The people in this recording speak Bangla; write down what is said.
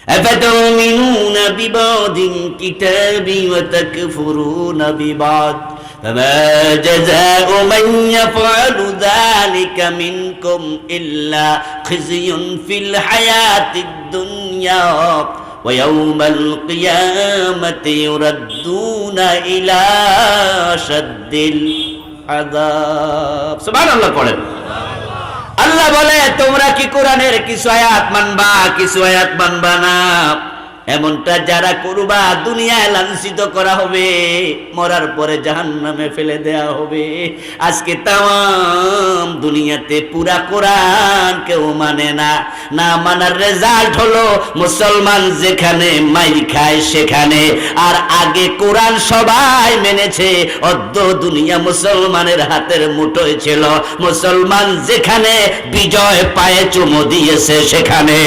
আফাতুমিনুনা বিবাদিল কিতাবি ওয়া তাকফুরুনা বিবাদ ফামা জাযাউ মান ইয়াফআলু যালিকা মিনকুম ইল্লা খিzyun ফিল হায়াতিদ দুনিয়া ওয়া ইয়াওমাল কিয়ামাতি ইউরাদ্দুনা ইলা শাদ্দিল আযাব। সুবহানাল্লাহ পড়েন। আল্লাহ বলে, তোমরা কি কোরআনের কিছু আয়াত মানবা, কিছু আয়াত মানবা না? এমনটা যারা করবা দুনিয়ায় লাঞ্ছিত করা হবে, মরার পরে জাহান্নামে ফেলে দেয়া হবে। আজকে তাম দুনিয়াতে পুরা কোরআন কেউ মানে না। না মানার রেজাল্ট হলো মুসলমান যেখানে মাইর খায় সেখানে। আর আগে কোরআন সবাই মেনেছে, অদ্য দুনিয়া মুসলমানের হাতের মুঠোয় ছিল। মুসলমান যেখানে বিজয় পায়ে চুমু দিয়েছে সেখানে।